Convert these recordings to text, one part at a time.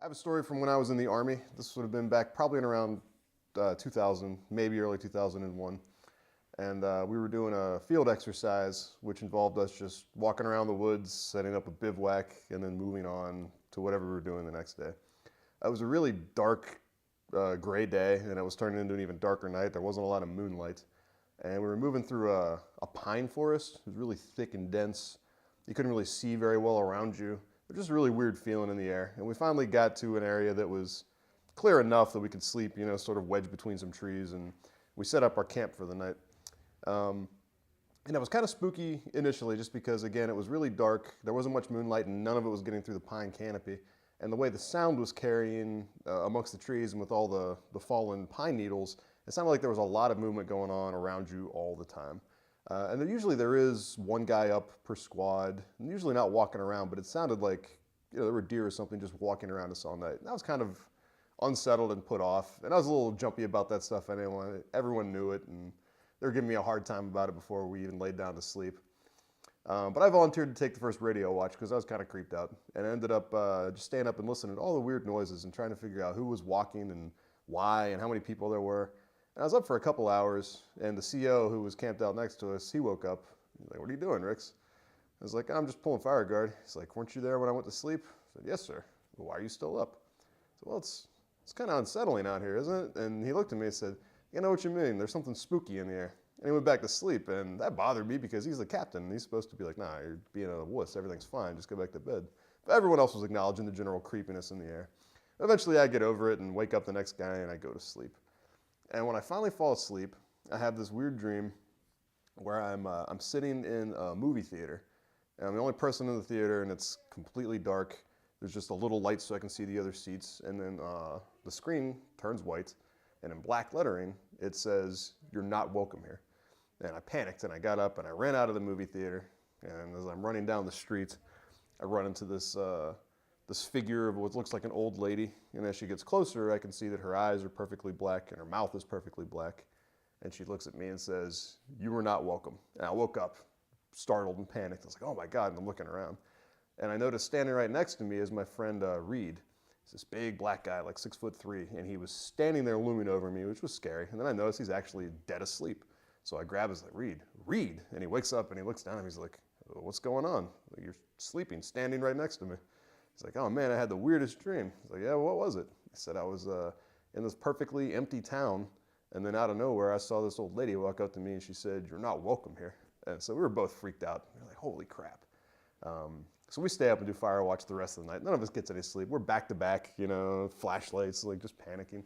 have a story from when I was in the Army. This would have been back probably in around 2000, maybe early 2001. And we were doing a field exercise, which involved us just walking around the woods, setting up a bivouac, and then moving on to whatever we were doing the next day. It was a really dark, gray day, and it was turning into an even darker night. There wasn't a lot of moonlight. And we were moving through a pine forest. It was really thick and dense. You couldn't really see very well around you. It was just a really weird feeling in the air. And we finally got to an area that was clear enough that we could sleep, you know, sort of wedged between some trees. And we set up our camp for the night. And it was kind of spooky initially just because, again, it was really dark. There wasn't much moonlight and none of it was getting through the pine canopy. And the way the sound was carrying amongst the trees and with all the fallen pine needles, it sounded like there was a lot of movement going on around you all the time. And usually there is one guy up per squad, and usually not walking around, but it sounded like, you know, there were deer or something just walking around us all night. And I was kind of unsettled and put off, and I was a little jumpy about that stuff anyway. Everyone knew it, and they were giving me a hard time about it before we even laid down to sleep. But I volunteered to take the first radio watch because I was kind of creeped out, and I ended up just staying up and listening to all the weird noises and trying to figure out who was walking and why and how many people there were. And I was up for a couple hours, and the CO who was camped out next to us, he woke up. He's like, "What are you doing, Ricks?" I was like, "I'm just pulling fire guard." He's like, "Weren't you there when I went to sleep?" I said, "Yes, sir." "Well, why are you still up?" I said, "Well, it's kind of unsettling out here, isn't it?" And he looked at me and said, "You know what you mean. There's something spooky in the air." And he went back to sleep, and that bothered me because he's the captain, and he's supposed to be like, "Nah, you're being a wuss. Everything's fine. Just go back to bed." But everyone else was acknowledging the general creepiness in the air. Eventually, I get over it and wake up the next guy, and I go to sleep. And when I finally fall asleep, I have this weird dream where I'm sitting in a movie theater. And I'm the only person in the theater, and it's completely dark. There's just a little light so I can see the other seats. And then the screen turns white, and in black lettering, it says, "You're not welcome here." And I panicked, and I got up, and I ran out of the movie theater. And as I'm running down the street, I run into this figure of what looks like an old lady. And as she gets closer, I can see that her eyes are perfectly black and her mouth is perfectly black. And she looks at me and says, "You are not welcome." And I woke up startled and panicked. I was like, "Oh my God," and I'm looking around. And I noticed standing right next to me is my friend Reed. He's this big black guy, like 6'3", and he was standing there looming over me, which was scary. And then I noticed he's actually dead asleep. So I grab his, like, Reed. And he wakes up and he looks down and he's like, "What's going on? You're sleeping, standing right next to me." He's like, "Oh man, I had the weirdest dream." He's like, "Yeah, what was it?" I said, "I was in this perfectly empty town, and then out of nowhere, I saw this old lady walk up to me, and she said, 'You're not welcome here.'" And so we were both freaked out. We were like, "Holy crap!" So we stay up and do fire watch the rest of the night. None of us gets any sleep. We're back to back, you know, flashlights, like just panicking.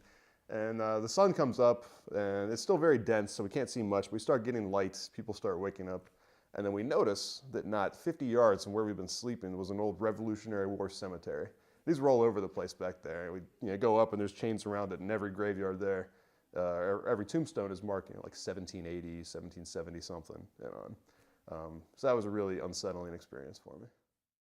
And the sun comes up, and it's still very dense, so we can't see much. We start getting lights. People start waking up. And then we notice that not 50 yards from where we've been sleeping was an old Revolutionary War cemetery. These were all over the place back there. We go up and there's chains around it in every graveyard there. Every tombstone is marked, like 1780, 1770 something. So that was a really unsettling experience for me.